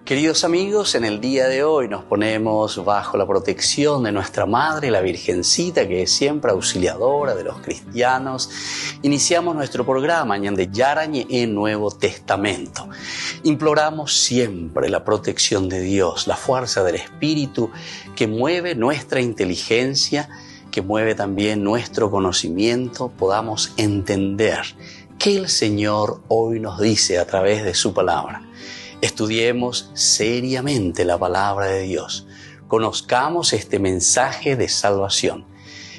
Queridos amigos, en el día de hoy nos ponemos bajo la protección de nuestra Madre, la Virgencita, que es siempre auxiliadora de los cristianos. Iniciamos nuestro programa Ñande Yarañe en Nuevo Testamento. Imploramos siempre la protección de Dios, la fuerza del Espíritu que mueve nuestra inteligencia, que mueve también nuestro conocimiento, podamos entender qué el Señor hoy nos dice a través de su palabra. Estudiemos seriamente la palabra de Dios. Conozcamos este mensaje de salvación.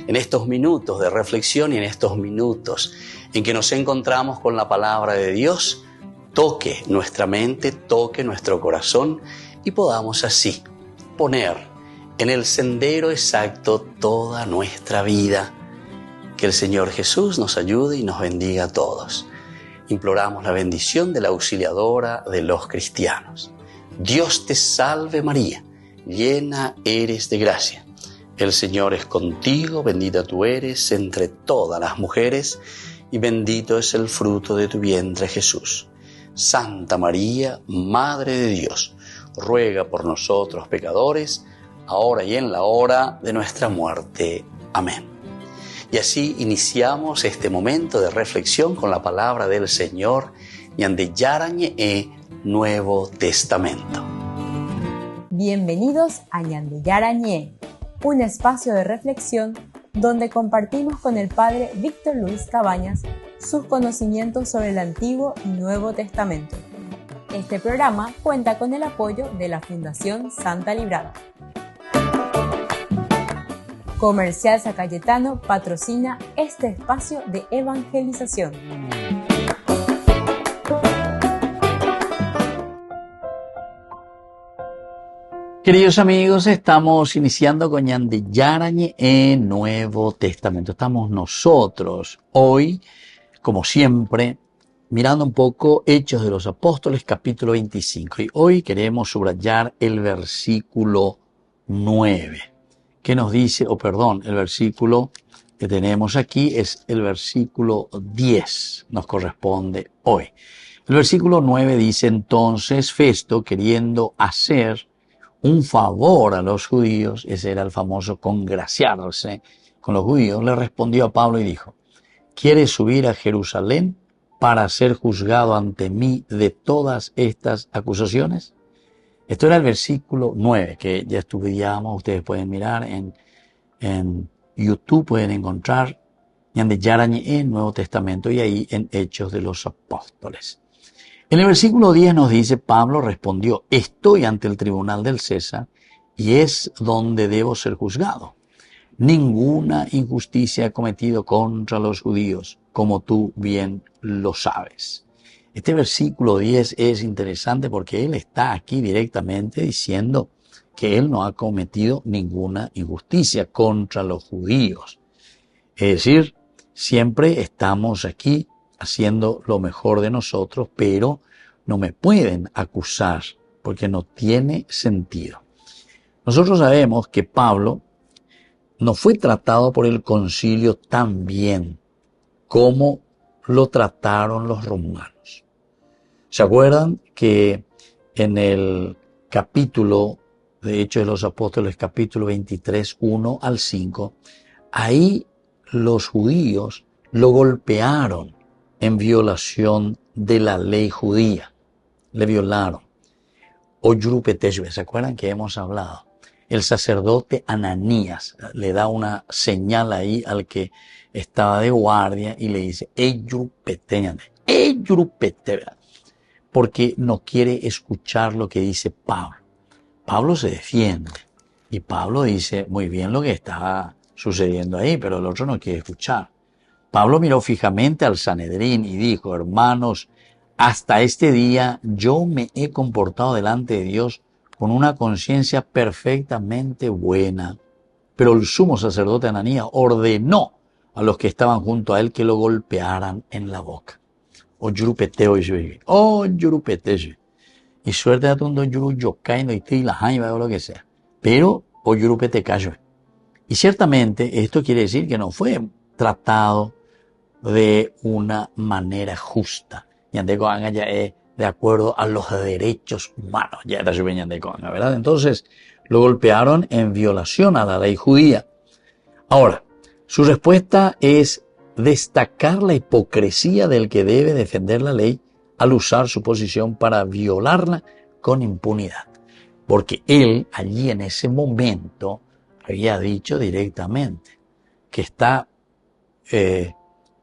En estos minutos de reflexión y en estos minutos en que nos encontramos con la palabra de Dios, toque nuestra mente, toque nuestro corazón y podamos así poner en el sendero exacto toda nuestra vida. Que el Señor Jesús nos ayude y nos bendiga a todos. Imploramos la bendición de la auxiliadora de los cristianos. Dios te salve María, llena eres de gracia. El Señor es contigo, bendita tú eres entre todas las mujeres y bendito es el fruto de tu vientre Jesús. Santa María, Madre de Dios, ruega por nosotros pecadores, ahora y en la hora de nuestra muerte. Amén. Y así iniciamos este momento de reflexión con la palabra del Señor, Ñande Yarañe Nuevo Testamento. Bienvenidos a Ñande Yarañe, un espacio de reflexión donde compartimos con el Padre Víctor Luis Cabañas sus conocimientos sobre el Antiguo y Nuevo Testamento. Este programa cuenta con el apoyo de la Fundación Santa Librada. Comercial San Cayetano patrocina este espacio de evangelización. Queridos amigos, estamos iniciando con Ñande Yarañe en Nuevo Testamento. Estamos nosotros hoy, como siempre, mirando un poco Hechos de los Apóstoles, capítulo 25. Y hoy queremos subrayar el versículo 9. ¿Qué nos dice? El versículo que tenemos aquí es el versículo 10, nos corresponde hoy. El versículo 9 dice: entonces Festo, queriendo hacer un favor a los judíos, ese era el famoso congraciarse con los judíos, le respondió a Pablo y dijo: ¿quieres subir a Jerusalén para ser juzgado ante mí de todas estas acusaciones? Esto era el versículo 9, que ya estudiamos. Ustedes pueden mirar en YouTube, pueden encontrar Ñande Yarañe en Nuevo Testamento y ahí en Hechos de los Apóstoles. En el versículo 10 nos dice: Pablo respondió: estoy ante el tribunal del César y es donde debo ser juzgado. Ninguna injusticia he cometido contra los judíos, como tú bien lo sabes. Este versículo 10 es interesante porque él está aquí directamente diciendo que él no ha cometido ninguna injusticia contra los judíos. Es decir, siempre estamos aquí haciendo lo mejor de nosotros, pero no me pueden acusar porque no tiene sentido. Nosotros sabemos que Pablo no fue tratado por el concilio tan bien como lo trataron los romanos. ¿Se acuerdan que en el capítulo de Hechos de los Apóstoles, capítulo 23, 1 al 5, ahí los judíos lo golpearon en violación de la ley judía? Le violaron. Oyurupeteshbe, ¿se acuerdan que hemos hablado? El sacerdote Ananías le da una señal ahí al que estaba de guardia y le dice: Eyurupeteshbe, porque no quiere escuchar lo que dice Pablo. Pablo se defiende y Pablo dice muy bien lo que está sucediendo ahí, pero el otro no quiere escuchar. Pablo miró fijamente al Sanedrín y dijo: hermanos, hasta este día yo me he comportado delante de Dios con una conciencia perfectamente buena. Pero el sumo sacerdote Ananías ordenó a los que estaban junto a él que lo golpearan en la boca. Y suerte a todo yuru yokai no iti la jaiba o lo que sea. Pero oyurupete cayó. Y ciertamente esto quiere decir que no fue tratado de una manera justa. Yandeko anga ya de acuerdo a los derechos humanos. Ya era de Conga, ¿verdad? Entonces lo golpearon en violación a la ley judía. Ahora, su respuesta es destacar la hipocresía del que debe defender la ley al usar su posición para violarla con impunidad. Porque él allí en ese momento había dicho directamente que está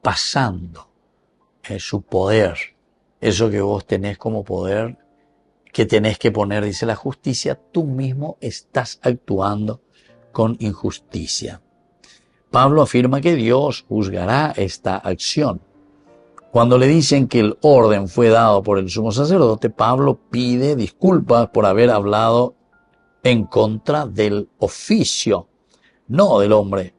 pasando su poder, eso que vos tenés como poder, que tenés que poner, dice la justicia, tú mismo estás actuando con injusticia. Pablo afirma que Dios juzgará esta acción. Cuando le dicen que el orden fue dado por el sumo sacerdote, Pablo pide disculpas por haber hablado en contra del oficio, no del hombre,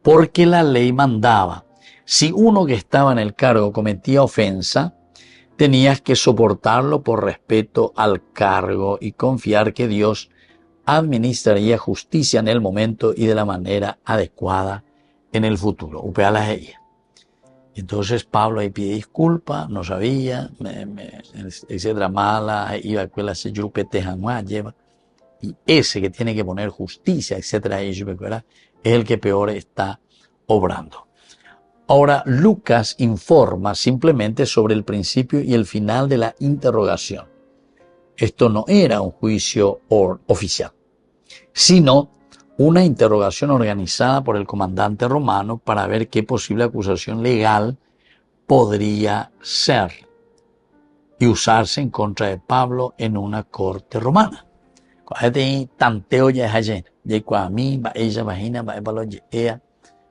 porque la ley mandaba. Si uno que estaba en el cargo cometía ofensa, tenías que soportarlo por respeto al cargo y confiar que Dios administraría justicia en el momento y de la manera adecuada en el futuro. Entonces Pablo ahí pide disculpas, no sabía, etcétera, mala, iba a escuela, se lleva. Y ese que tiene que poner justicia, etcétera, es el que peor está obrando. Ahora, Lucas informa simplemente sobre el principio y el final de la interrogación. Esto no era un juicio oficial, sino una interrogación organizada por el comandante romano para ver qué posible acusación legal podría ser y usarse en contra de Pablo en una corte romana. Tanteo ya es ayer, ya cuando va ella vagina, va para ella,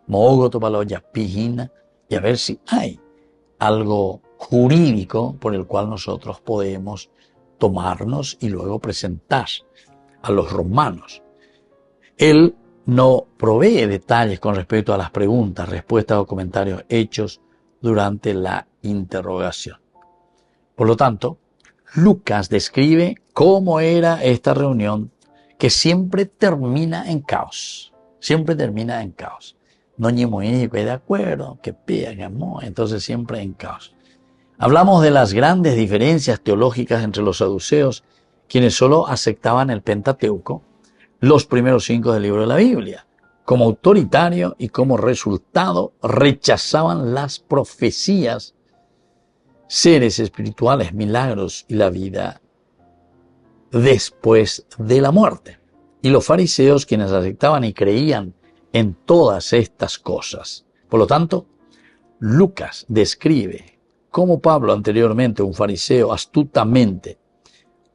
mogoto para ella pijina, y a ver si hay algo jurídico por el cual nosotros podemos tomarnos y luego presentar a los romanos. Él no provee detalles con respecto a las preguntas, respuestas o comentarios hechos durante la interrogación. Por lo tanto, Lucas describe cómo era esta reunión que siempre termina en caos. Siempre termina en caos. No ni muy de acuerdo, que pegamos, entonces siempre en caos. Hablamos de las grandes diferencias teológicas entre los saduceos, quienes solo aceptaban el Pentateuco, los primeros 5 del libro de la Biblia, como autoritario, y como resultado rechazaban las profecías, seres espirituales, milagros y la vida después de la muerte. Y los fariseos, quienes aceptaban y creían en todas estas cosas. Por lo tanto, Lucas describe cómo Pablo, anteriormente un fariseo, astutamente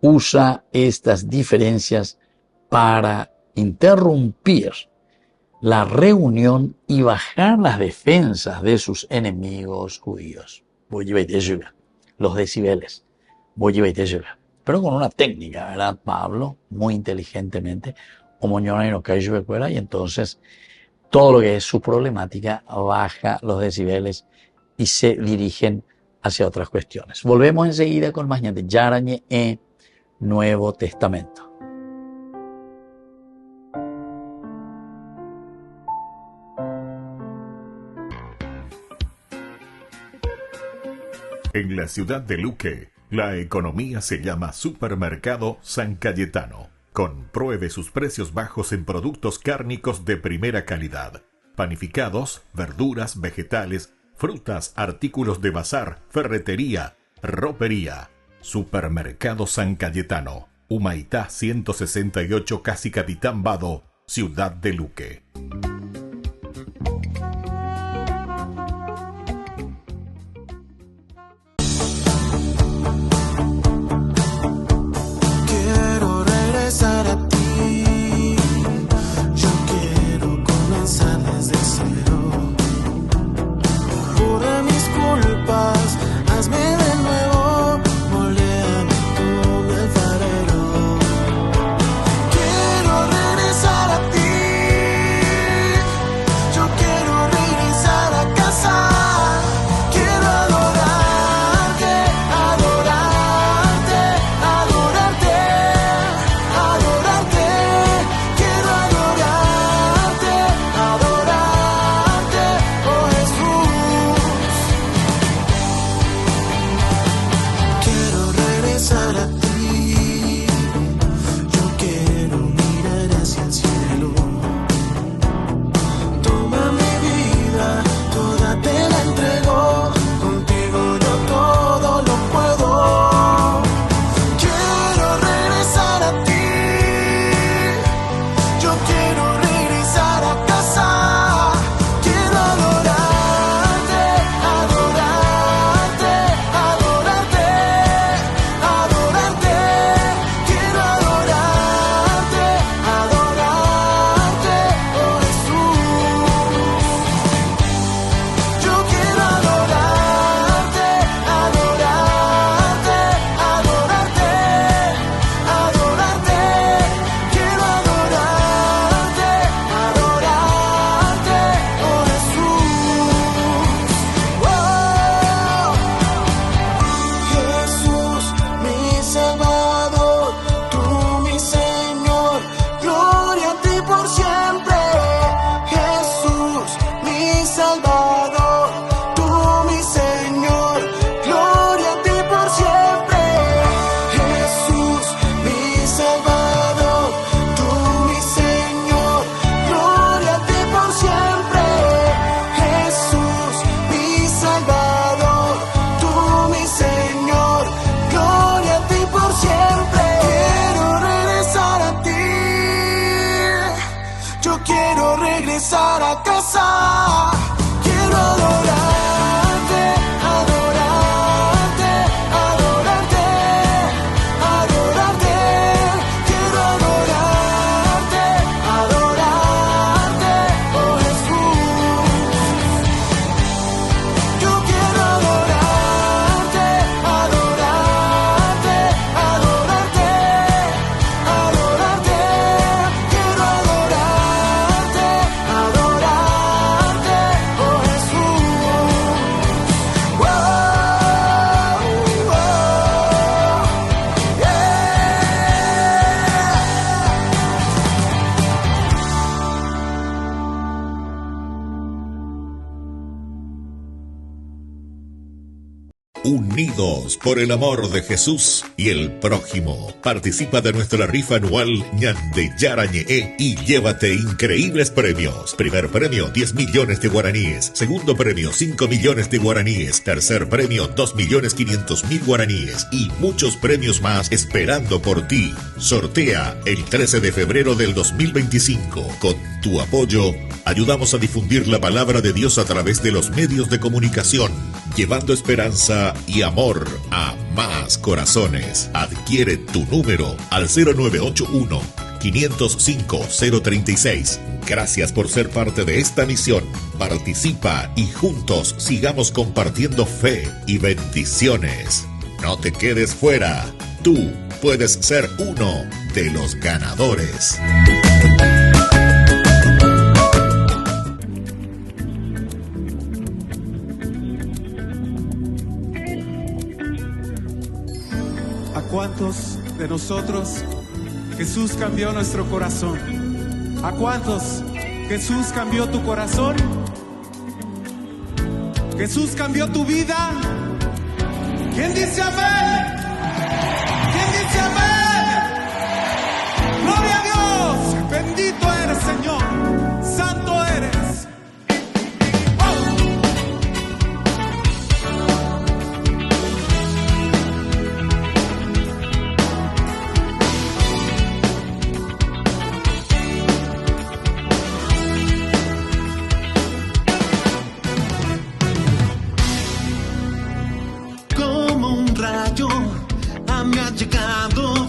usa estas diferencias para interrumpir la reunión y bajar las defensas de sus enemigos judíos. Los decibeles. Pero con una técnica, ¿verdad? Pablo, muy inteligentemente, y entonces todo lo que es su problemática baja los decibeles y se dirigen hacia otras cuestiones. Volvemos enseguida con más de Yarañe en Nuevo Testamento. En la ciudad de Luque, la economía se llama Supermercado San Cayetano. Compruebe sus precios bajos en productos cárnicos de primera calidad. Panificados, verduras, vegetales, frutas, artículos de bazar, ferretería, ropería. Supermercado San Cayetano. Humaitá 168, Casi Capitán Vado, Ciudad de Luque. Unidos por el amor de Jesús y el prójimo. Participa de nuestra rifa anual Ñande Yarañe y llévate increíbles premios. Primer premio 10 millones de guaraníes. Segundo premio 5 millones de guaraníes. Tercer premio 2.500.000 guaraníes. Y muchos premios más esperando por ti. Sortea el 13 de febrero del 2025. Con tu apoyo, ayudamos a difundir la palabra de Dios a través de los medios de comunicación, llevando esperanza y amor a más corazones. Adquiere tu número al 0981 505 036. Gracias por ser parte de esta misión. Participa y juntos sigamos compartiendo fe y bendiciones. No te quedes fuera. Tú puedes ser uno de los ganadores. ¿A cuántos de nosotros Jesús cambió nuestro corazón? ¿A cuántos Jesús cambió tu corazón? ¿Jesús cambió tu vida? ¿Quién dice amén? ¿Quién dice amén? ¡Gloria a Dios! Bendito eres, Señor. Santo eres. Me ha llegado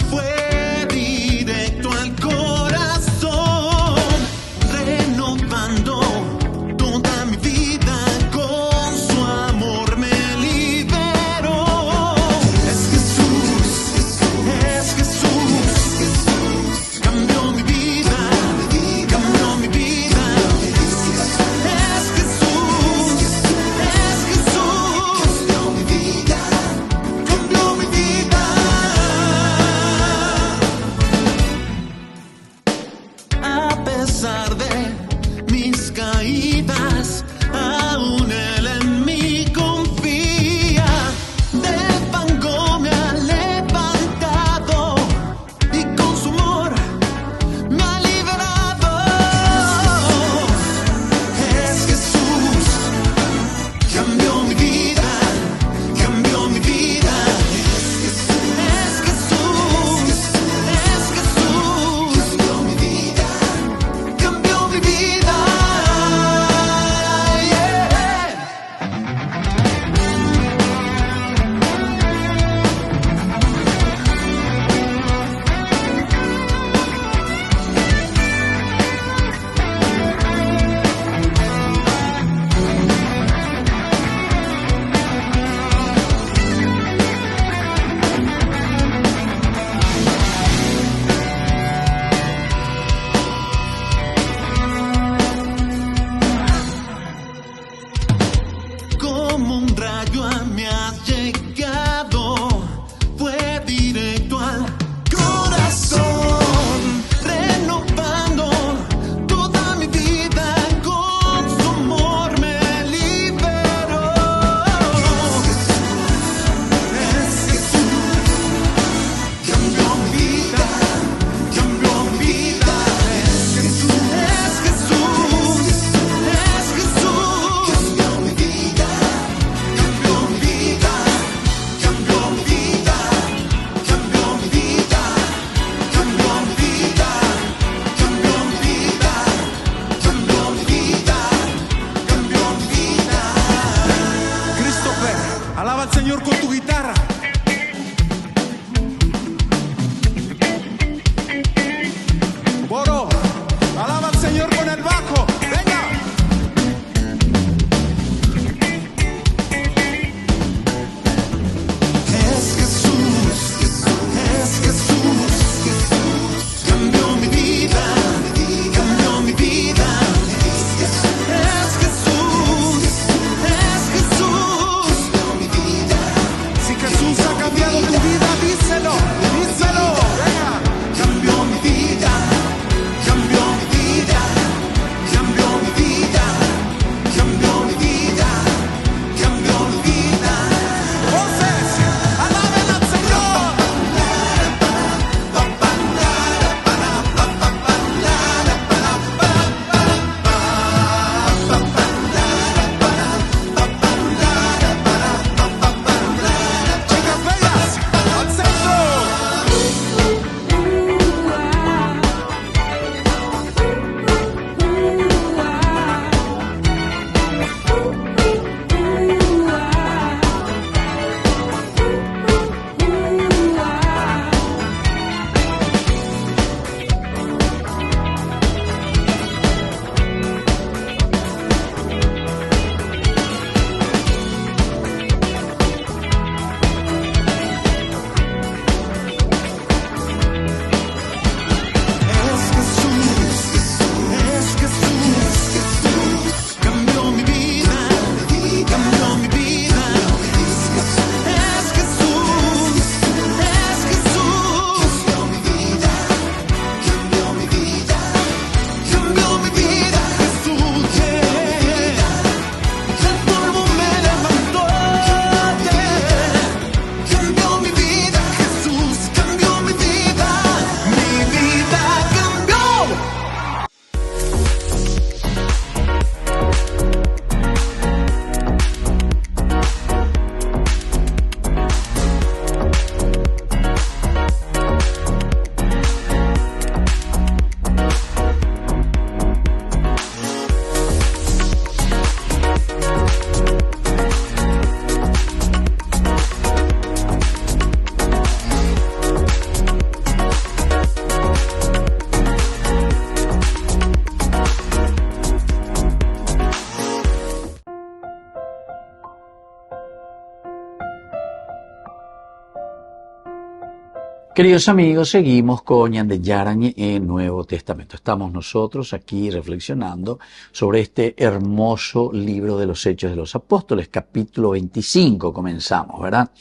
Queridos amigos, seguimos con Ñande Yarañe en Nuevo Testamento. Estamos nosotros aquí reflexionando sobre este hermoso libro de los Hechos de los Apóstoles, capítulo 25, comenzamos, ¿verdad?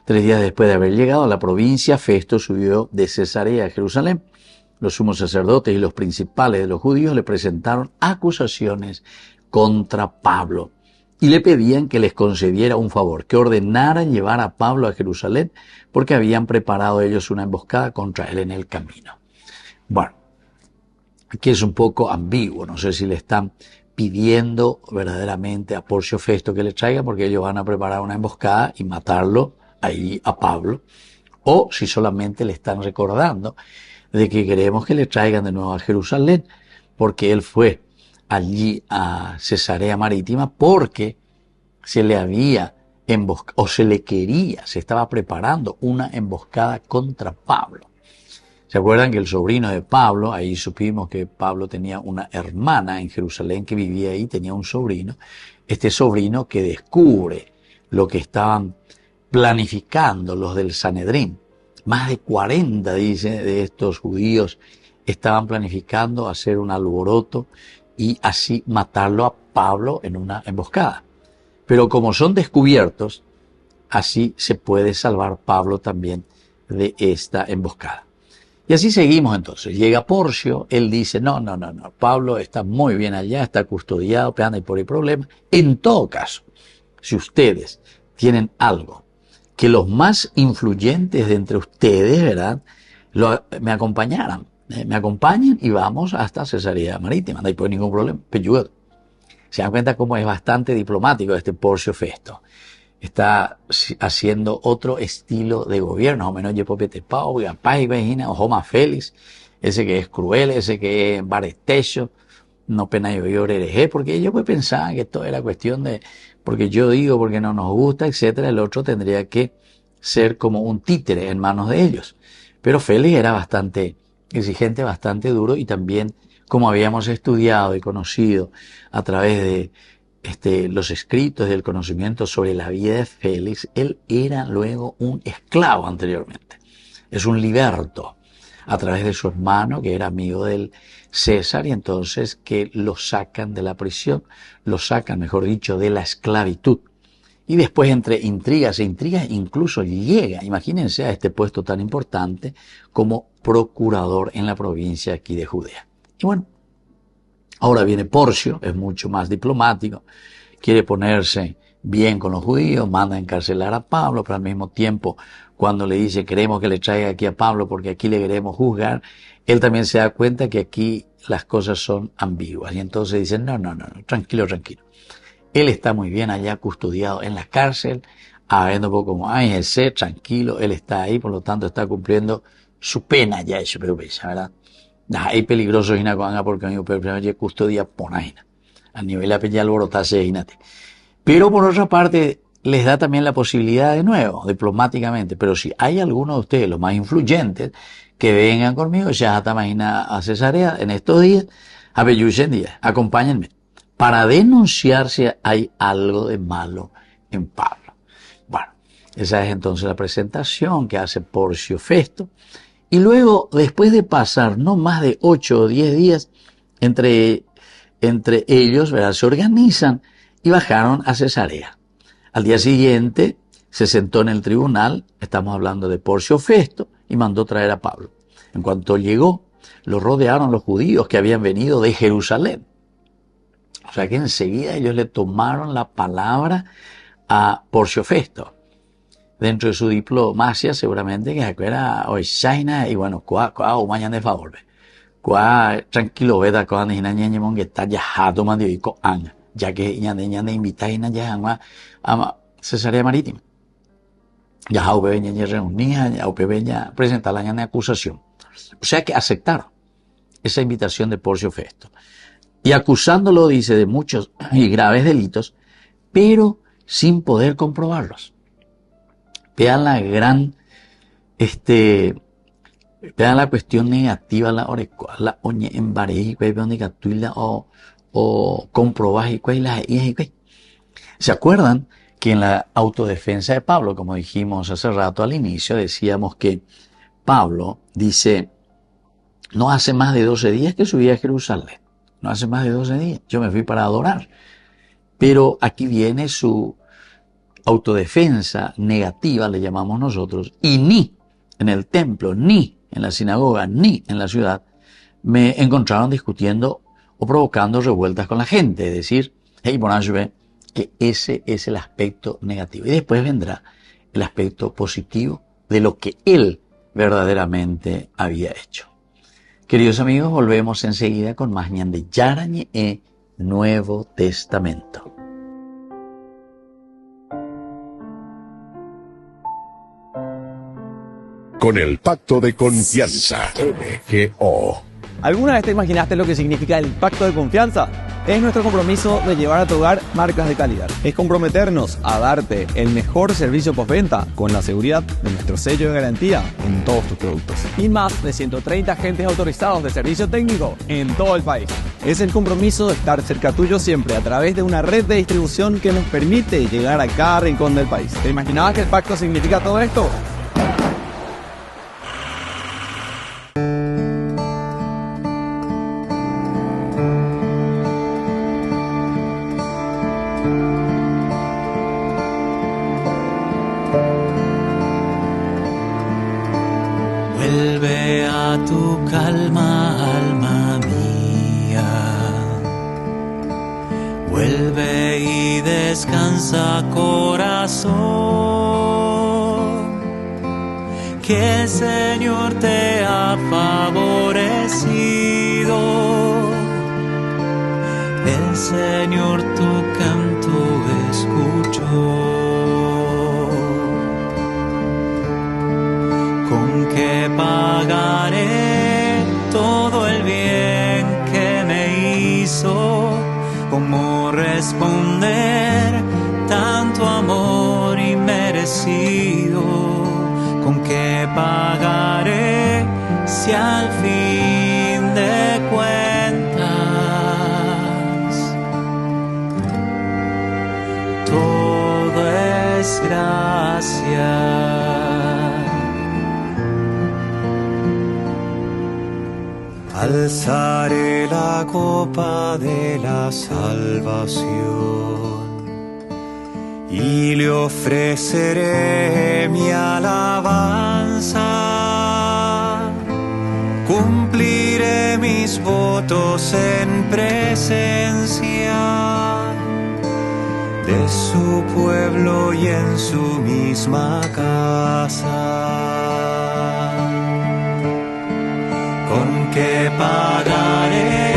3 días después de haber llegado a la provincia, Festo subió de Cesarea a Jerusalén. Los sumos sacerdotes y los principales de los judíos le presentaron acusaciones contra Pablo y le pedían que les concediera un favor, que ordenaran llevar a Pablo a Jerusalén porque habían preparado ellos una emboscada contra él en el camino. Bueno, aquí es un poco ambiguo, no sé si le están pidiendo verdaderamente a Porcio Festo que le traiga porque ellos van a preparar una emboscada y matarlo ahí a Pablo, o si solamente le están recordando de que queremos que le traigan de nuevo a Jerusalén porque él fue allí a Cesarea Marítima porque se le había emboscado, o se estaba preparando una emboscada contra Pablo. ¿Se acuerdan que el sobrino de Pablo, ahí supimos que Pablo tenía una hermana en Jerusalén que vivía ahí, tenía un sobrino, este sobrino que descubre lo que estaban planificando los del Sanedrín? Más de 40, dice, de estos judíos estaban planificando hacer un alboroto y así matarlo a Pablo en una emboscada. Pero como son descubiertos, así se puede salvar Pablo también de esta emboscada. Y así seguimos entonces. Llega Porcio, él dice, no, Pablo está muy bien allá, está custodiado, anda y por el problema. En todo caso, si ustedes tienen algo que los más influyentes de entre ustedes, ¿verdad?, me acompañaran. Me acompañen y vamos hasta Cesarea Marítima, no hay ningún problema. Pero se dan cuenta cómo es bastante diplomático este Porcio Festo. Está haciendo otro estilo de gobierno, o menos Yepopete Pau, Paz y Vejina, o Joma Félix, ese que es cruel, ese que es baretecho, no pena yo hereje, porque ellos pues pensaban que esto era cuestión de, porque yo digo, porque no nos gusta, etcétera, el otro tendría que ser como un títere en manos de ellos. Pero Félix era bastante exigente, bastante duro, y también, como habíamos estudiado y conocido a través de los escritos y el conocimiento sobre la vida de Félix, él era luego un esclavo anteriormente. Es un liberto a través de su hermano, que era amigo del César, y entonces que lo sacan de la prisión, lo sacan, mejor dicho, de la esclavitud. Y después, entre intrigas e intrigas, incluso llega, imagínense, a este puesto tan importante como procurador en la provincia aquí de Judea. Y bueno, ahora viene Porcio, es mucho más diplomático, quiere ponerse bien con los judíos, manda a encarcelar a Pablo, pero al mismo tiempo, cuando le dice queremos que le traiga aquí a Pablo porque aquí le queremos juzgar, él también se da cuenta que aquí las cosas son ambiguas. Y entonces dice, no, tranquilo. Él está muy bien allá custodiado en la cárcel, habiendo poco como ese, tranquilo, él está ahí, por lo tanto está cumpliendo su pena ya, eso, pero ¿verdad? Es peligroso porque hay custodia ponaina. A nivel de apellido alborotarse, imagínate. Pero por otra parte, les da también la posibilidad de nuevo, diplomáticamente, pero si hay alguno de ustedes, los más influyentes, que vengan conmigo, ya hasta mañana a Cesarea en estos días, a Beyuchen días, acompáñenme, para denunciar si hay algo de malo en Pablo. Bueno, esa es entonces la presentación que hace Porcio Festo. Y luego, después de pasar no más de 8 o 10 días, entre ellos, ¿verdad?, se organizan y bajaron a Cesarea. Al día siguiente se sentó en el tribunal, estamos hablando de Porcio Festo, y mandó traer a Pablo. En cuanto llegó, lo rodearon los judíos que habían venido de Jerusalén. O sea que enseguida ellos le tomaron la palabra a Porcio Festo. Dentro de su diplomacia, seguramente, que era hoy China, y bueno, mañana de favor, tranquilo, veda, cuando ni naña ñemon que está ya jato man de anga, ya que ñande invita y ya a Cesarea Marítima. Ya a ña reunía, ya ña presentar la ña acusación. O sea que aceptaron esa invitación de Porcio Festo. Y acusándolo, dice, de muchos y graves delitos, pero sin poder comprobarlos. Vean la gran, vean la cuestión negativa, la oñe en bareji, o comprobaji, ¿se acuerdan que en la autodefensa de Pablo, como dijimos hace rato al inicio, decíamos que Pablo dice, no hace más de 12 días que subí a Jerusalén. No hace más de 12 días. Yo me fui para adorar. Pero aquí viene su autodefensa negativa, le llamamos nosotros, y ni en el templo, ni en la sinagoga, ni en la ciudad, me encontraron discutiendo o provocando revueltas con la gente. Es decir, hey, Bonajue, que ese es el aspecto negativo. Y después vendrá el aspecto positivo de lo que él verdaderamente había hecho. Queridos amigos, volvemos enseguida con más Ñande Yarañe e Nuevo Testamento. Con el pacto de confianza, MGO. ¿Alguna vez te imaginaste lo que significa el pacto de confianza? Es nuestro compromiso de llevar a tu hogar marcas de calidad. Es comprometernos a darte el mejor servicio postventa con la seguridad de nuestro sello de garantía en todos tus productos. Y más de 130 agentes autorizados de servicio técnico en todo el país. Es el compromiso de estar cerca tuyo siempre a través de una red de distribución que nos permite llegar a cada rincón del país. ¿Te imaginabas que el pacto significa todo esto? Vuelve a tu calma, alma mía. Vuelve y descansa, corazón. Que el Señor te ha favorecido. El Señor tu canto escuchó. ¿Con qué pagaré todo el bien que me hizo? ¿Cómo responder tanto amor inmerecido? ¿Con qué pagaré si al fin de cuentas todo es gracia? Alzaré la copa de la salvación y le ofreceré mi alabanza. Cumpliré mis votos en presencia de su pueblo y en su misma casa. ¿Con qué pagaré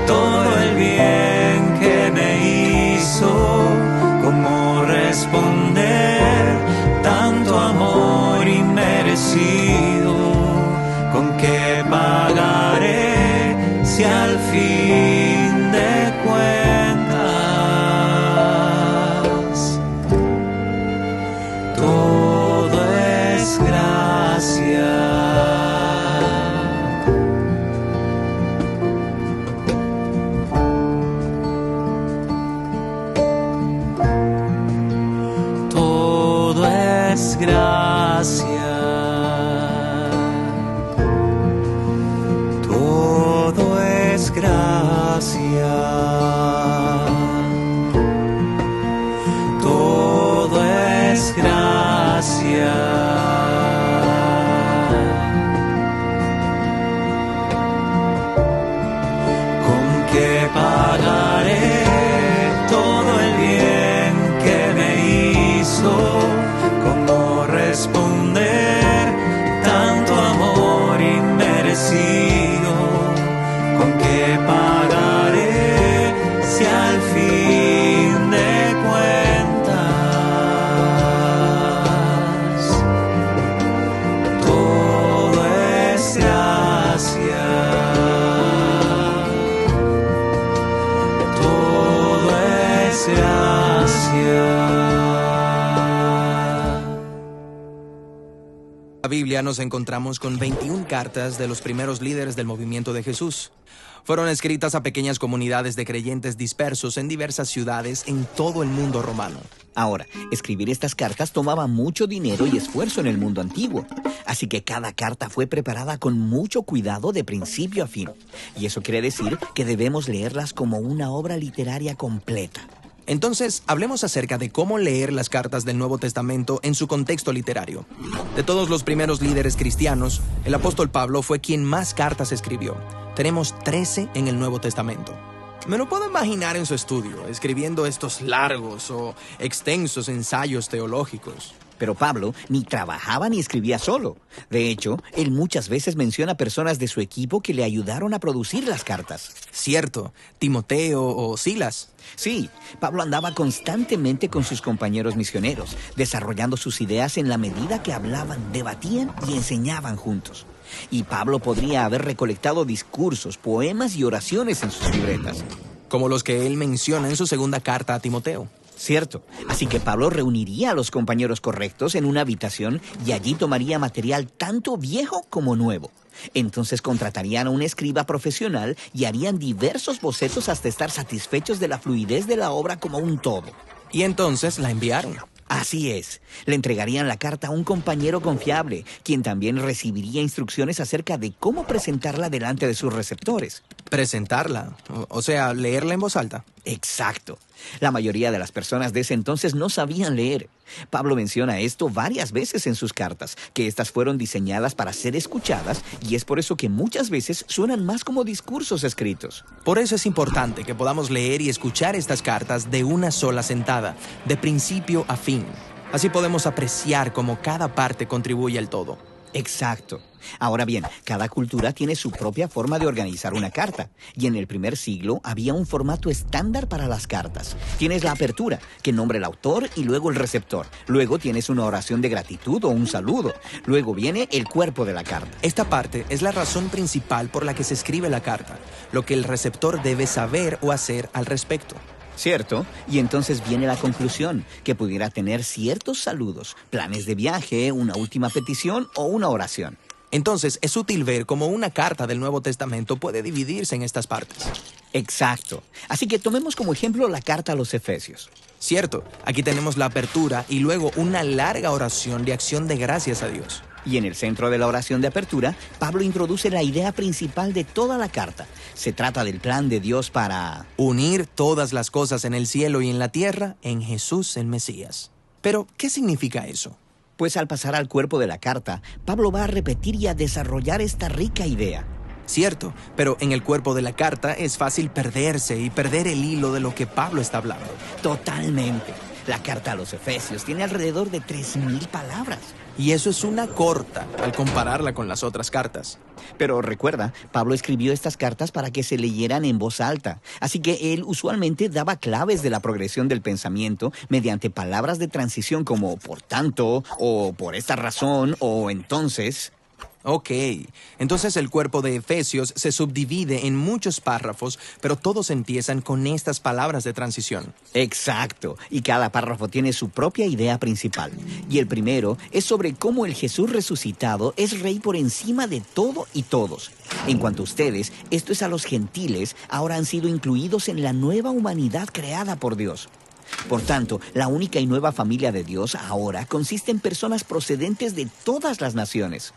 todo el bien que me hizo? ¿Cómo responder tanto amor inmerecido? ¿Con qué pagaré si al fin de cuentas todo es gracia? Gracia, todo es gracia, todo es gracia. ¿Con qué pagaré todo el bien que me hizo? ¿Cómo responder tanto amor inmerecido? ¿Con qué pagaré si al fin de cuentas todo es gracia? Todo es gracia. En la Biblia nos encontramos con 21 cartas de los primeros líderes del movimiento de Jesús. Fueron escritas a pequeñas comunidades de creyentes dispersos en diversas ciudades en todo el mundo romano. Ahora, escribir estas cartas tomaba mucho dinero y esfuerzo en el mundo antiguo. Así que cada carta fue preparada con mucho cuidado de principio a fin. Y eso quiere decir que debemos leerlas como una obra literaria completa. Entonces, hablemos acerca de cómo leer las cartas del Nuevo Testamento en su contexto literario. De todos los primeros líderes cristianos, el apóstol Pablo fue quien más cartas escribió. Tenemos 13 en el Nuevo Testamento. Me lo puedo imaginar en su estudio, escribiendo estos largos o extensos ensayos teológicos. Pero Pablo ni trabajaba ni escribía solo. De hecho, él muchas veces menciona personas de su equipo que le ayudaron a producir las cartas. Cierto, Timoteo o Silas. Sí, Pablo andaba constantemente con sus compañeros misioneros, desarrollando sus ideas en la medida que hablaban, debatían y enseñaban juntos. Y Pablo podría haber recolectado discursos, poemas y oraciones en sus libretas. Como los que él menciona en su segunda carta a Timoteo. Cierto. Así que Pablo reuniría a los compañeros correctos en una habitación y allí tomaría material tanto viejo como nuevo. Entonces contratarían a un escriba profesional y harían diversos bocetos hasta estar satisfechos de la fluidez de la obra como un todo. Y entonces la enviaron. Así es. Le entregarían la carta a un compañero confiable, quien también recibiría instrucciones acerca de cómo presentarla delante de sus receptores. Presentarla, o sea, leerla en voz alta. Exacto. La mayoría de las personas de ese entonces no sabían leer. Pablo menciona esto varias veces en sus cartas, que estas fueron diseñadas para ser escuchadas, y es por eso que muchas veces suenan más como discursos escritos. Por eso es importante que podamos leer y escuchar estas cartas de una sola sentada, de principio a fin. Así podemos apreciar cómo cada parte contribuye al todo. Exacto. Ahora bien, cada cultura tiene su propia forma de organizar una carta, y en el primer siglo había un formato estándar para las cartas. Tienes la apertura, que nombra el autor y luego el receptor. Luego tienes una oración de gratitud o un saludo. Luego viene el cuerpo de la carta. Esta parte es la razón principal por la que se escribe la carta, lo que el receptor debe saber o hacer al respecto. ¿Cierto? Y entonces viene la conclusión, que pudiera tener ciertos saludos, planes de viaje, una última petición o una oración. Entonces, es útil ver cómo una carta del Nuevo Testamento puede dividirse en estas partes. Exacto. Así que tomemos como ejemplo la carta a los Efesios. Cierto, aquí tenemos la apertura y luego una larga oración de acción de gracias a Dios. Y en el centro de la oración de apertura, Pablo introduce la idea principal de toda la carta. Se trata del plan de Dios para unir todas las cosas en el cielo y en la tierra en Jesús el Mesías. Pero, ¿qué significa eso? Pues al pasar al cuerpo de la carta, Pablo va a repetir y a desarrollar esta rica idea. Cierto, pero en el cuerpo de la carta es fácil perderse y perder el hilo de lo que Pablo está hablando. Totalmente. La carta a los Efesios tiene alrededor de 3,000 palabras. Y eso es una corta al compararla con las otras cartas. Pero recuerda, Pablo escribió estas cartas para que se leyeran en voz alta. Así que él usualmente daba claves de la progresión del pensamiento mediante palabras de transición como por tanto, o por esta razón, o entonces. Ok, entonces el cuerpo de Efesios se subdivide en muchos párrafos, pero todos empiezan con estas palabras de transición. Exacto, y cada párrafo tiene su propia idea principal. Y el primero es sobre cómo el Jesús resucitado es rey por encima de todo y todos. En cuanto a ustedes, esto es a los gentiles, ahora han sido incluidos en la nueva humanidad creada por Dios. Por tanto, la única y nueva familia de Dios ahora consiste en personas procedentes de todas las naciones.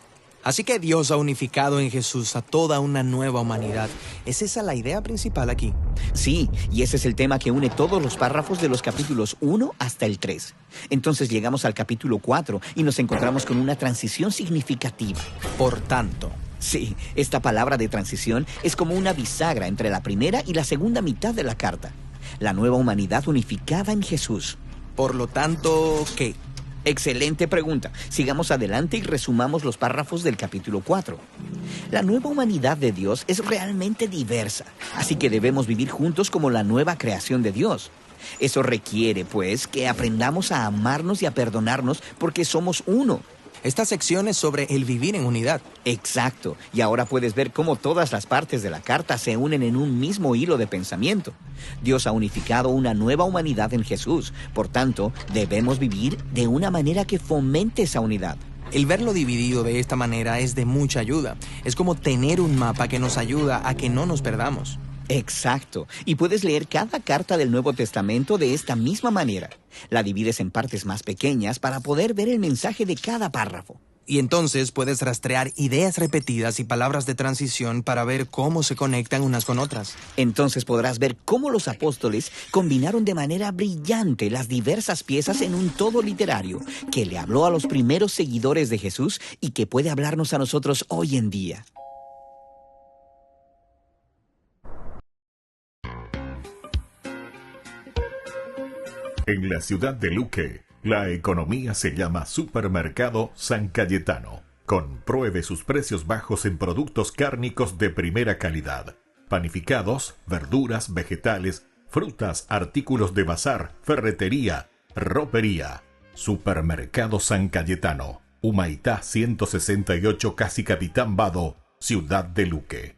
Así que Dios ha unificado en Jesús a toda una nueva humanidad. ¿Es esa la idea principal aquí? Sí, y ese es el tema que une todos los párrafos de los capítulos 1 hasta el 3. Entonces llegamos al capítulo 4 y nos encontramos con una transición significativa. Por tanto. Sí, esta palabra de transición es como una bisagra entre la primera y la segunda mitad de la carta. La nueva humanidad unificada en Jesús. Por lo tanto, ¿qué? Excelente pregunta. Sigamos adelante y resumamos los párrafos del capítulo 4. La nueva humanidad de Dios es realmente diversa, así que debemos vivir juntos como la nueva creación de Dios. Eso requiere, pues, que aprendamos a amarnos y a perdonarnos porque somos uno. Esta sección es sobre el vivir en unidad. Exacto. Y ahora puedes ver cómo todas las partes de la carta se unen en un mismo hilo de pensamiento. Dios ha unificado una nueva humanidad en Jesús. Por tanto, debemos vivir de una manera que fomente esa unidad. El verlo dividido de esta manera es de mucha ayuda. Es como tener un mapa que nos ayuda a que no nos perdamos. Exacto. Y puedes leer cada carta del Nuevo Testamento de esta misma manera. La divides en partes más pequeñas para poder ver el mensaje de cada párrafo. Y entonces puedes rastrear ideas repetidas y palabras de transición para ver cómo se conectan unas con otras. Entonces podrás ver cómo los apóstoles combinaron de manera brillante las diversas piezas en un todo literario que le habló a los primeros seguidores de Jesús y que puede hablarnos a nosotros hoy en día. En la ciudad de Luque, la economía se llama Supermercado San Cayetano. Compruebe sus precios bajos en productos cárnicos de primera calidad. Panificados, verduras, vegetales, frutas, artículos de bazar, ferretería, ropería. Supermercado San Cayetano. Humaitá 168, Casi Capitán Vado, ciudad de Luque.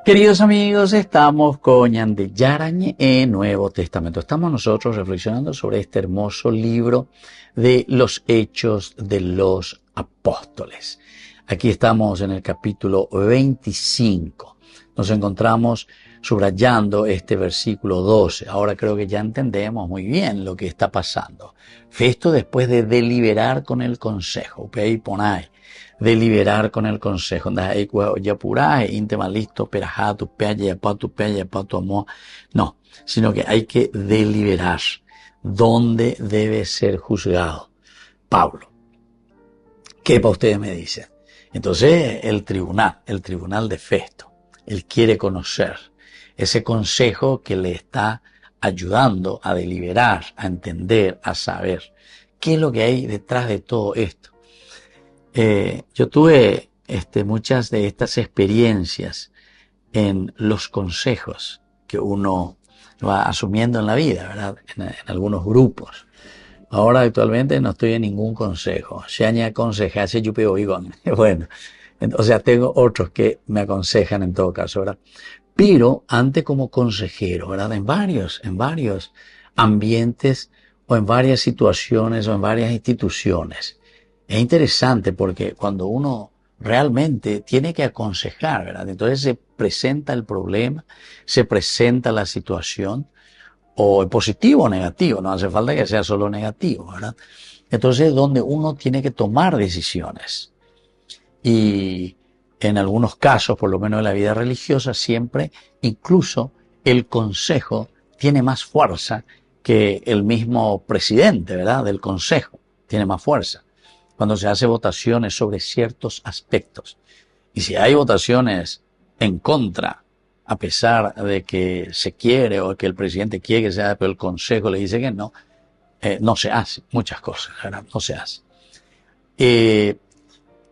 Queridos amigos, estamos con Ñande Yarañe en Nuevo Testamento. Estamos nosotros reflexionando sobre este hermoso libro de los Hechos de los Apóstoles. Aquí estamos en el capítulo 25. Nos encontramos subrayando este versículo 12. Ahora creo que ya entendemos muy bien lo que está pasando. Festo, después de deliberar con el consejo, deliberar con el consejo, no, sino que hay que deliberar dónde debe ser juzgado Pablo. ¿Qué para ustedes me dicen? Entonces el tribunal de Festo, él quiere conocer ese consejo que le está ayudando a deliberar, a entender, a saber qué es lo que hay detrás de todo esto. Yo tuve muchas de estas experiencias en los consejos que uno va asumiendo en la vida, ¿verdad? En algunos grupos. Ahora actualmente no estoy en ningún consejo. Bueno, o sea, tengo otros que me aconsejan en todo caso, ¿verdad? Pero antes como consejero, ¿verdad? En varios ambientes o en varias situaciones o en varias instituciones. Es interesante porque cuando uno realmente tiene que aconsejar, ¿verdad? Entonces se presenta el problema, se presenta la situación, o positivo o negativo, no hace falta que sea solo negativo, ¿verdad? Entonces es donde uno tiene que tomar decisiones. Y en algunos casos, por lo menos en la vida religiosa, siempre incluso el consejo tiene más fuerza que el mismo presidente, ¿verdad? Del consejo, tiene más fuerza. Cuando se hace votaciones sobre ciertos aspectos. Y si hay votaciones en contra, a pesar de que se quiere o que el presidente quiere que se haga, pero el consejo le dice que no, no se hace muchas cosas, ¿verdad? No se hace.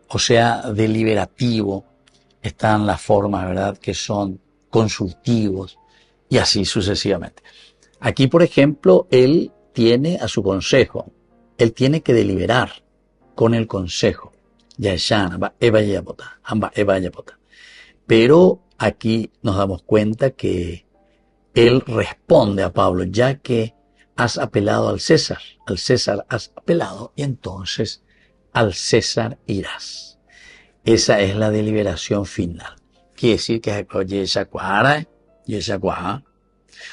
O sea, deliberativo están las formas, ¿verdad?, que son consultivos y así sucesivamente. Aquí, por ejemplo, él tiene a su consejo, él tiene que deliberar con el consejo. Pero aquí nos damos cuenta que él responde a Pablo, ya que has apelado al César has apelado y entonces al César irás. Esa es la deliberación final. Quiere decir que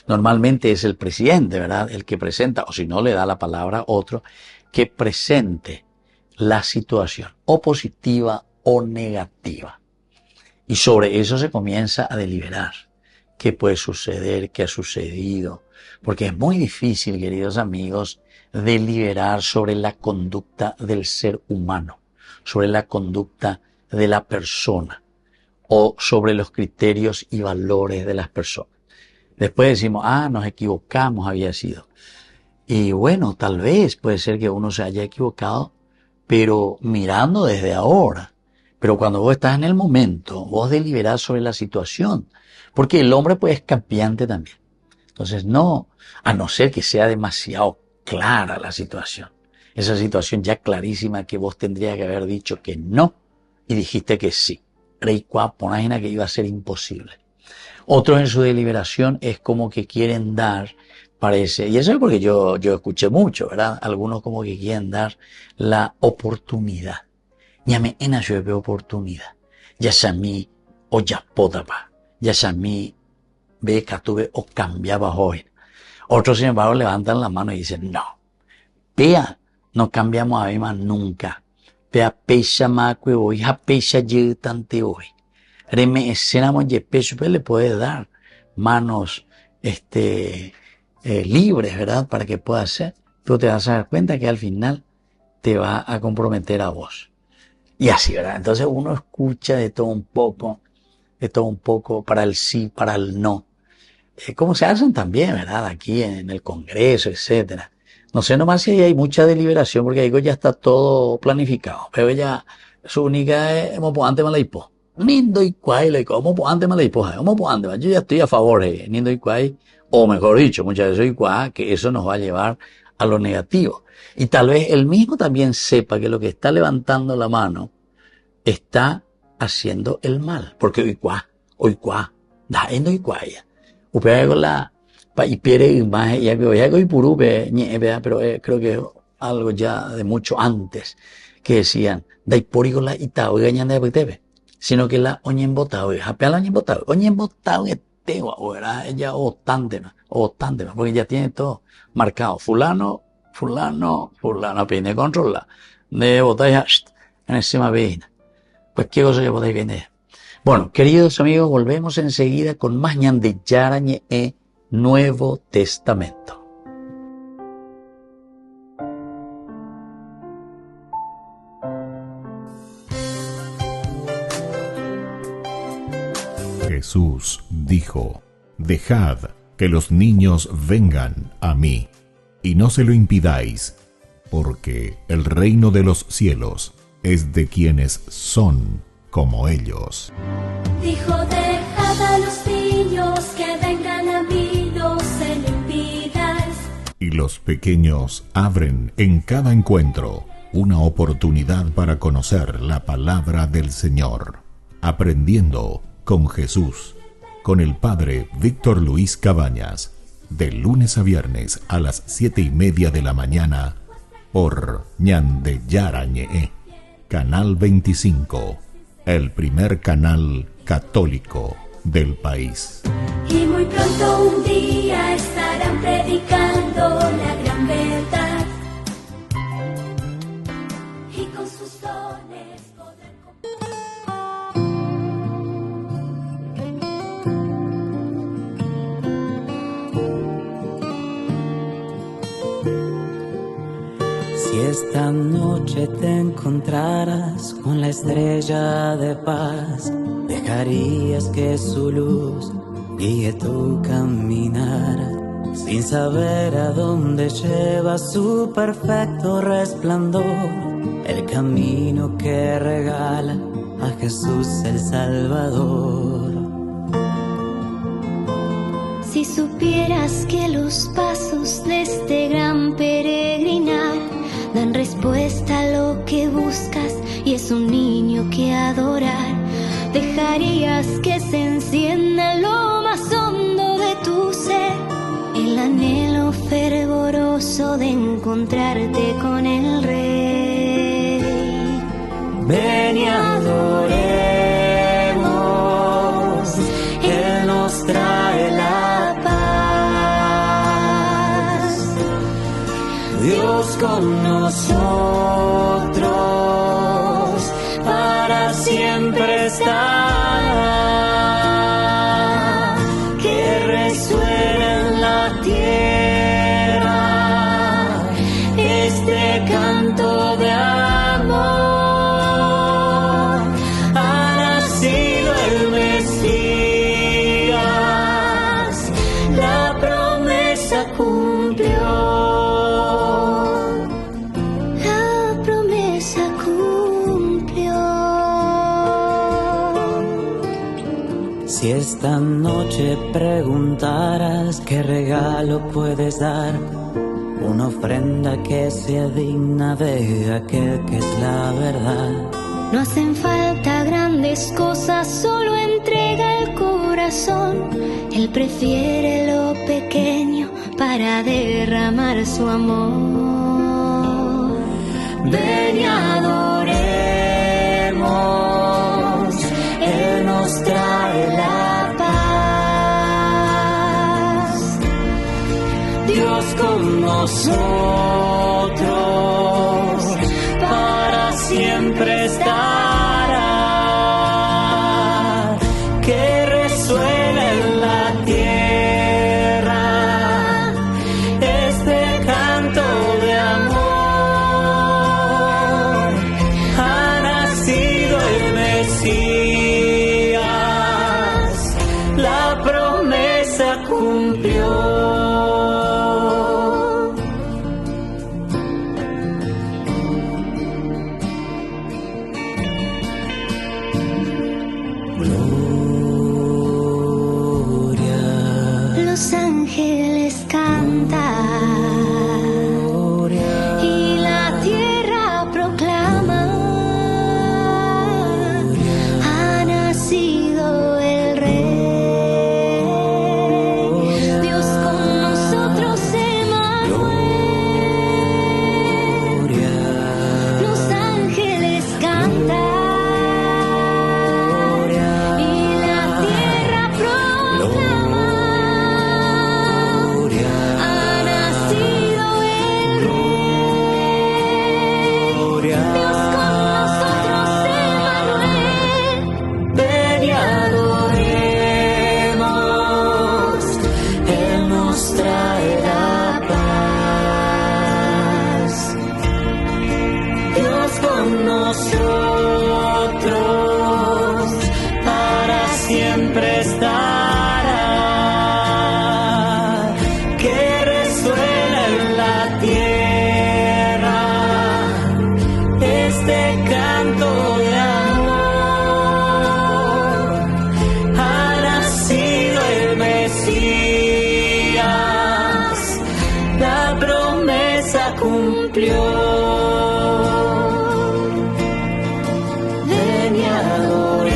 normalmente es el presidente, ¿verdad?, el que presenta, o si no le da la palabra a otro, que presente la situación, o positiva o negativa. Y sobre eso se comienza a deliberar. ¿Qué puede suceder? ¿Qué ha sucedido? Porque es muy difícil, queridos amigos, deliberar sobre la conducta del ser humano, sobre la conducta de la persona, o sobre los criterios y valores de las personas. Después decimos, nos equivocamos, había sido. Y bueno, tal vez puede ser que uno se haya equivocado, pero mirando desde ahora. Pero cuando vos estás en el momento, vos deliberás sobre la situación. Porque el hombre pues es cambiante también. Entonces no, a no ser que sea demasiado clara la situación. Esa situación ya clarísima que vos tendrías que haber dicho que no y dijiste que sí. reicua, imagina que iba a ser imposible. Otros en su deliberación es como que quieren dar, parece, y eso es porque yo escuché mucho, ¿verdad? Algunos como que quieren dar la oportunidad. Ñame ena yo veo oportunidad. Ya sami o ya podaba. Ya sami ve que tuve o cambiaba hoy. Otros, sin embargo, levantan la mano y dicen, no. Pea, no cambiamos a mí más nunca. Pea pecha macue hoy, ja pecha yutante hoy. Reme escenamos y pecho, pues le puede dar manos, libres, ¿verdad? Para que pueda hacer. Tú te vas a dar cuenta que al final te va a comprometer a vos. Y así, ¿verdad? Entonces uno escucha de todo un poco, para el sí, para el no. Como se hacen también, ¿verdad? Aquí en el Congreso, etcétera. No sé nomás si hay mucha deliberación, porque ahí ya está todo planificado. Pero ya, su única es, antes me la hipo. Nindo y cuay, le digo, antes me la hipo, yo ya estoy a favor de Nindo y cuay, o mejor dicho, muchas veces y cuá, que eso nos va a llevar a lo negativo. Y tal vez él mismo también sepa que lo que está levantando la mano está haciendo el mal. Porque hoy cuá, da endo y cuá. Upea con la, y pierde imagen, y algo y purube, pero creo que es algo ya de mucho antes, que decían, da y porigola y ta, oiga, ñanda de tebe. Sino que la oñen botado, japea la oñen botado que tengo, o era ella o tándema, porque ya tiene todo marcado. Fulano, viene controla, de botella, en encima veina. Pues qué cosa ya podéis vender. Bueno, queridos amigos, volvemos enseguida con más ñande Yarañe Nuevo Testamento. Jesús dijo, dejad que los niños vengan a mí, y no se lo impidáis, porque el reino de los cielos es de quienes son como ellos. Dijo, dejad a los niños que vengan a mí, no se lo impidáis. Y los pequeños abren en cada encuentro una oportunidad para conocer la palabra del Señor, aprendiendo con Jesús, con el Padre Víctor Luis Cabañas, de lunes a viernes a las 7:30 de la mañana, por Ñande Yarañe, Canal 25, el primer canal católico del país. Y muy pronto un día estarán predicando la gran verdad, y con sus dones podrán Si esta noche te encontraras con la estrella de paz, dejarías que su luz guíe tu caminar, sin saber a dónde lleva su perfecto resplandor, el camino que regala a Jesús el Salvador. Si supieras que los pasos de este gran peregrinar dan respuesta a lo que buscas y es un niño que adorar, dejarías que se encienda en lo más hondo de tu ser el anhelo fervoroso de encontrarte con el Rey. Ven y adoremos, Él nos trae la paz. Dios con nosotros para siempre está, que resuene en la tierra este canto de amor. Ha nacido el Mesías, la promesa cumplió. Si esta noche preguntaras qué regalo puedes dar, una ofrenda que sea digna de aquel que es la verdad. No hacen falta grandes grandes cosas, solo entrega el corazón. Él prefiere lo pequeño para derramar su amor. Ven y adoremos, Él nos trae la paz. Dios con nosotros, para siempre estará. Que resuene en la tierra este canto de amor. Ha nacido el Mesías, la promesa cumplió. Los ángeles cantan y la tierra proclama: ha nacido el Rey. Dios con nosotros, Emmanuel. Los ángeles cantan y la tierra proclama: ha nacido el Rey. Dios con nosotros, Emmanuel. Ven y adoremos, Él nos traerá paz. Dios con nosotros, para siempre estará. Que resuene en la tierra este canto de amor. Ha nacido el Mesías, la promesa cumplió. Ven y adoremos,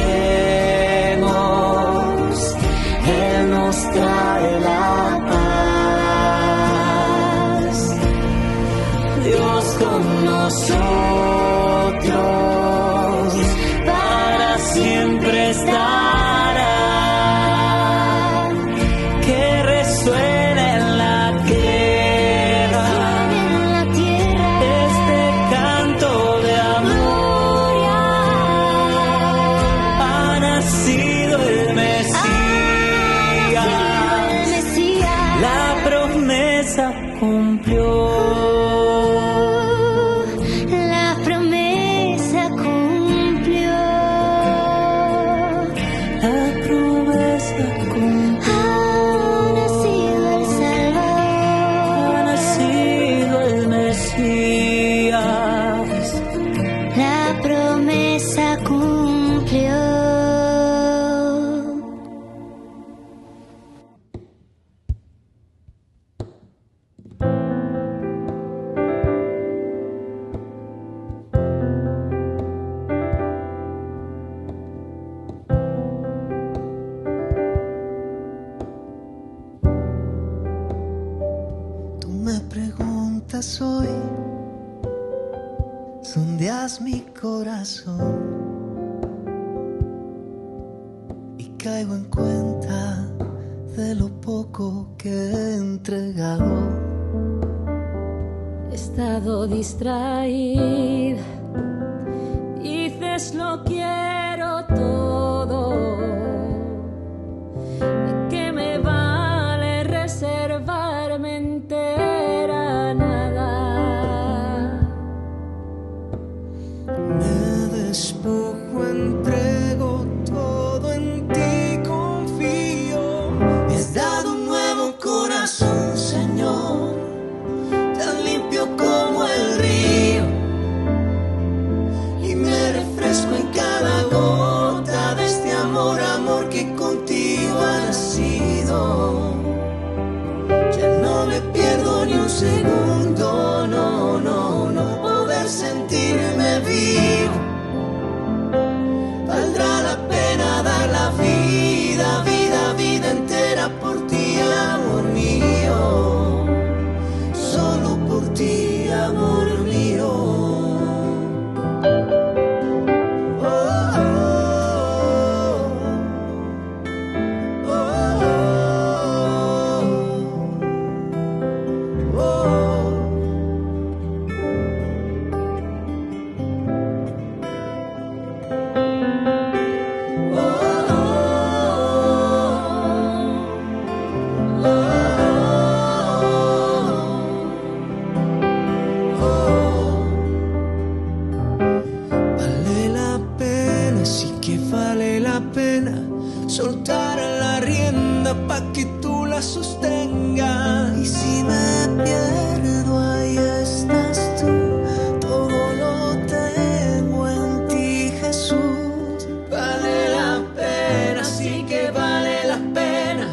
Él nos trae la paz. Dios con nosotros, para siempre estará. Que resuene en la tierra este canto de amor. Ha nacido el Mesías, la promesa cumplió. La promesa cumplió. La promesa cumplió. Ha nacido el Salvador. Ha nacido el Mesías. La promesa cumplió. Tú me preguntas hoy, sondeas mi corazón y caigo en cuenta de lo poco que he entregado. He estado distraída, dices lo quiero todo. ¿De qué me vale reservarme entera nada? Me despojo, entrego todo, en ti confío. Me has dado un nuevo corazón, Señor, tan limpio como el río, y me refresco en cada gota de este amor, amor que contigo ha nacido. Ya no me pierdo ni un segundo, no, no, no, poder sentirme vivo valdrá sostenga. Y si me pierdo, ahí estás tú. Todo lo tengo en ti, Jesús. Vale la pena, sí que vale la pena.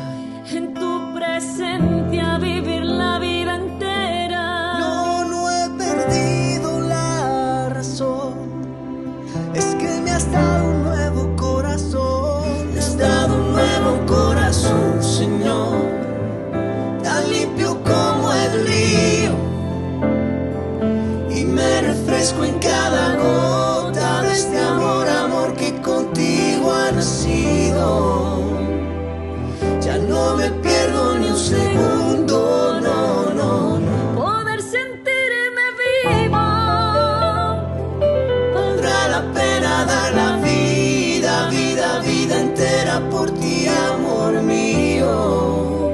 En tu presencia vivir la vida entera. No he perdido la razón. Es que me has dado un nuevo corazón. Me has dado un nuevo corazón, Señor, tan limpio como el río. Y me refresco en cada gota de este amor, amor que contigo ha nacido. Ya no me pierdo ni un segundo, no, no, no. Poder sentirme vivo. Valdrá la pena dar la vida, vida, vida entera por ti, amor mío.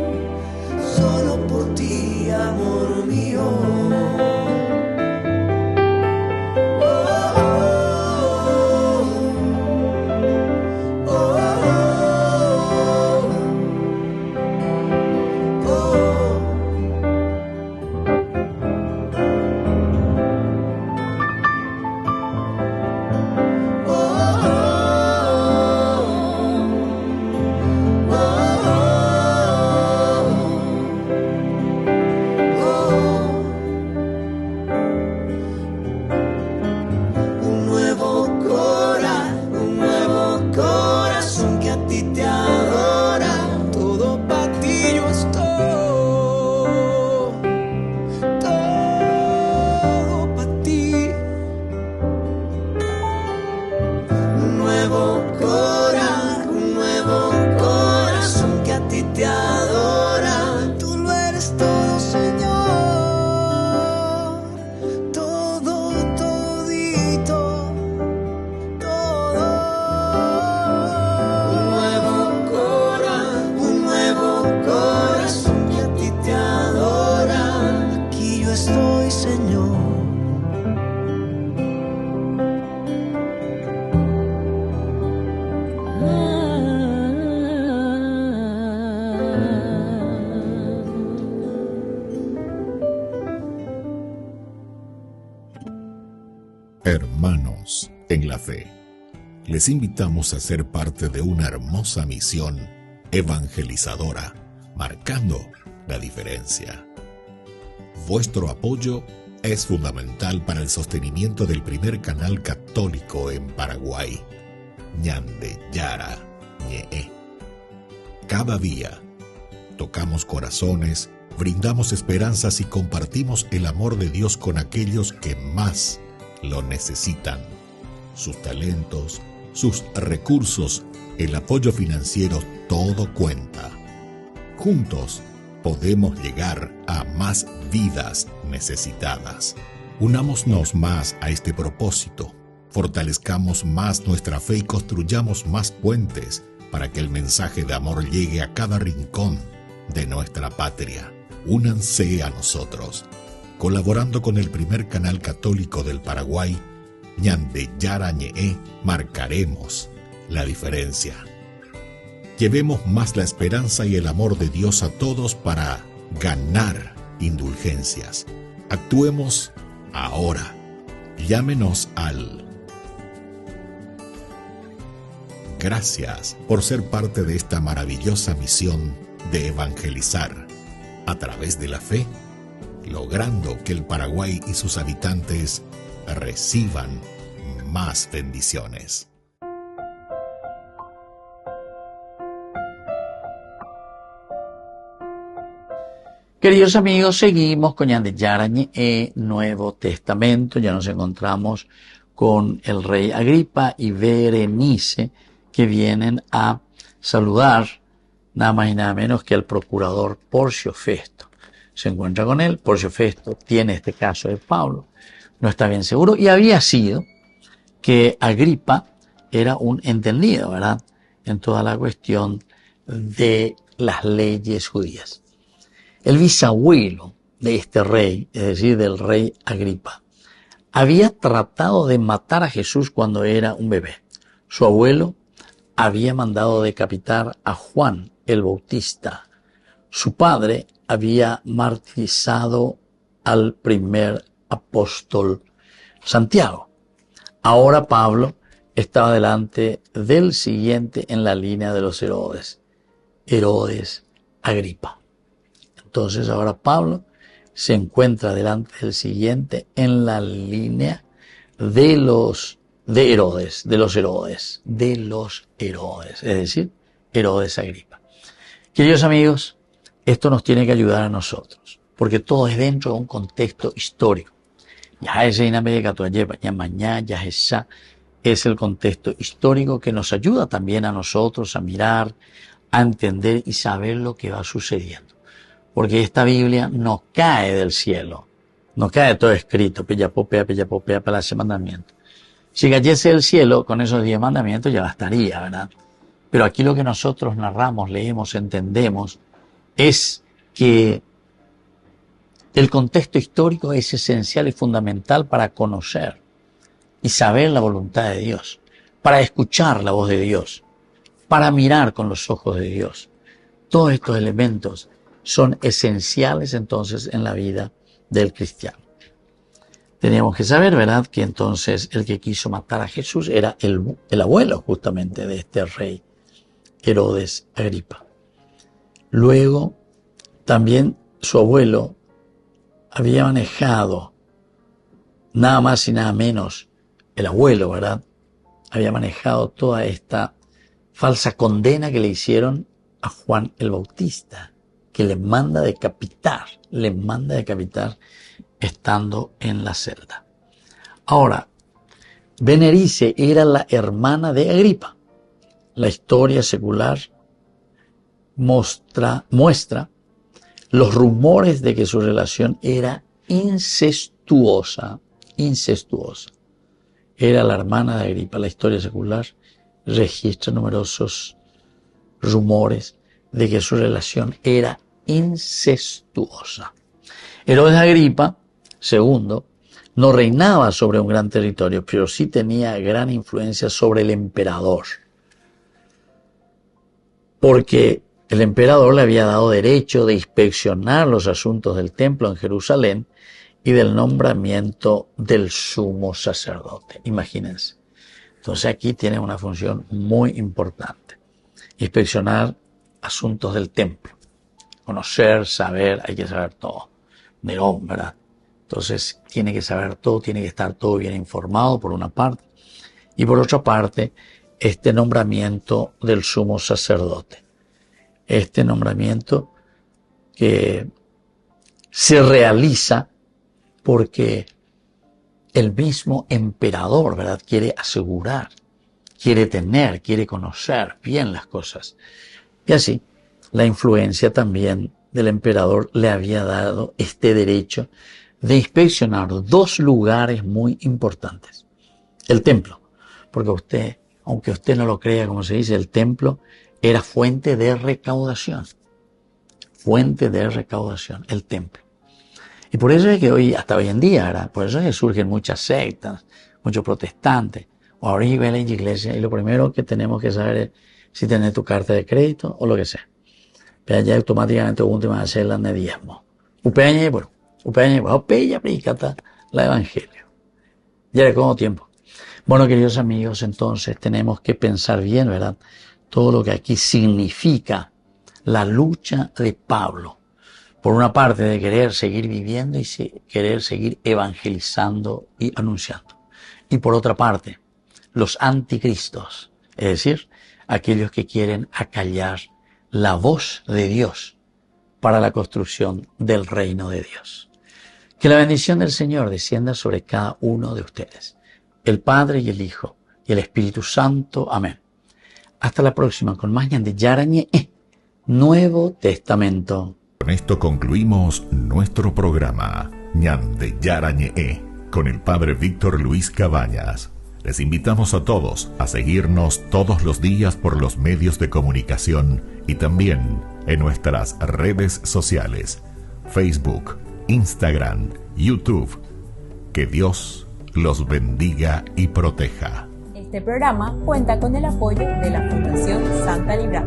Solo por ti, amor mío. Un nuevo corazón que a ti te adora. Todo para ti yo estoy. Todo para ti. Un nuevo corazón que a ti te adora. Tú lo eres todo, Señor. Todo, todito. Todo. Un nuevo corazón que a ti te adora. Aquí yo estoy, Señor. Hermanos en la fe, les invitamos a ser parte de una hermosa misión evangelizadora, marcando la diferencia. Vuestro apoyo es fundamental para el sostenimiento del primer canal católico en Paraguay, Ñande Yara Ñe. Cada día tocamos corazones, brindamos esperanzas y compartimos el amor de Dios con aquellos que más lo necesitan. Sus talentos, sus recursos, el apoyo financiero, todo cuenta. Juntos podemos llegar a más vidas necesitadas. Unámonos más a este propósito, fortalezcamos más nuestra fe y construyamos más puentes para que el mensaje de amor llegue a cada rincón de nuestra patria. Únanse a nosotros. Colaborando con el primer canal católico del Paraguay, Ñande Yara Ñe, marcaremos la diferencia. Llevemos más la esperanza y el amor de Dios a todos para ganar indulgencias. Actuemos ahora. Llámenos al... Gracias por ser parte de esta maravillosa misión de evangelizar a través de la fe, logrando que el Paraguay y sus habitantes reciban más bendiciones. Queridos amigos, seguimos con Ñande Yara Ñe, Nuevo Testamento. Ya nos encontramos con el rey Agripa y Berenice, que vienen a saludar nada más y nada menos que al procurador Porcio Festo. Se encuentra con él. Porcio Festo tiene este caso de Pablo, no está bien seguro, y había sido que Agripa era un entendido, ¿verdad?, en toda la cuestión de las leyes judías. El bisabuelo de este rey, es decir, del rey Agripa, había tratado de matar a Jesús cuando era un bebé. Su abuelo había mandado decapitar a Juan el Bautista. Su padre había martirizado al primer apóstol Santiago. Ahora Pablo estaba delante del siguiente en la línea de los Herodes, Herodes Agripa. Entonces ahora Pablo se encuentra delante del siguiente en la línea de Herodes, es decir, Herodes Agripa. Queridos amigos, esto nos tiene que ayudar a nosotros, porque todo es dentro de un contexto histórico. Es el contexto histórico que nos ayuda también a nosotros a mirar, a entender y saber lo que va sucediendo. Porque esta Biblia no cae del cielo, no cae todo escrito, pellapopea, para ese mandamiento. Si cayese del cielo con esos 10 mandamientos ya bastaría, ¿verdad? Pero aquí lo que nosotros narramos, leemos, entendemos, es que el contexto histórico es esencial y fundamental para conocer y saber la voluntad de Dios, para escuchar la voz de Dios, para mirar con los ojos de Dios. Todos estos elementos son esenciales entonces en la vida del cristiano. Teníamos que saber, ¿verdad?, que entonces el que quiso matar a Jesús era el abuelo justamente de este rey, Herodes Agripa. Luego, también su abuelo había manejado, nada más y nada menos, el abuelo, ¿verdad?, había manejado toda esta falsa condena que le hicieron a Juan el Bautista, que le manda decapitar estando en la celda. Ahora, Berenice era la hermana de Agripa. La historia secular muestra los rumores de que su relación era incestuosa. Era la hermana de Agripa. La historia secular registra numerosos rumores de que su relación era incestuosa. Herodes Agripa II no reinaba sobre un gran territorio, pero sí tenía gran influencia sobre el emperador, porque el emperador le había dado derecho de inspeccionar los asuntos del templo en Jerusalén y del nombramiento del sumo sacerdote. Imagínense. Entonces aquí tiene una función muy importante. Inspeccionar asuntos del templo. Conocer, saber, hay que saber todo. Nerón, ¿verdad? Entonces tiene que saber todo, tiene que estar todo bien informado por una parte. Y por otra parte, este nombramiento del sumo sacerdote. Este nombramiento que se realiza porque el mismo emperador, ¿verdad?, quiere asegurar, quiere tener, quiere conocer bien las cosas. Y así, la influencia también del emperador le había dado este derecho de inspeccionar 2 lugares muy importantes. El templo, porque aunque usted no lo crea, como se dice, el templo era fuente de recaudación. Fuente de recaudación, el templo. Y por eso es que hasta hoy en día, ¿verdad?, por eso es que surgen muchas sectas, muchos protestantes. O ahora iba a la iglesia y lo primero que tenemos que saber es si tenés tu carta de crédito o lo que sea. Pero ya automáticamente última hacer la de diezmo. Upeña, bueno, upeña, predicata la evangelio. Ya le como tiempo. Bueno, queridos amigos, entonces tenemos que pensar bien, ¿verdad?, todo lo que aquí significa la lucha de Pablo. Por una parte, de querer seguir viviendo y querer seguir evangelizando y anunciando. Y por otra parte, los anticristos, es decir, aquellos que quieren acallar la voz de Dios para la construcción del reino de Dios. Que la bendición del Señor descienda sobre cada uno de ustedes, el Padre y el Hijo y el Espíritu Santo. Amén. Hasta la próxima con más de Yarañe, Nuevo Testamento. Con esto concluimos nuestro programa Ñande Yarañe con el Padre Víctor Luis Cabañas. Les invitamos a todos a seguirnos todos los días por los medios de comunicación y también en nuestras redes sociales, Facebook, Instagram, YouTube. Que Dios los bendiga y proteja. Este programa cuenta con el apoyo de la Fundación Santa Librada.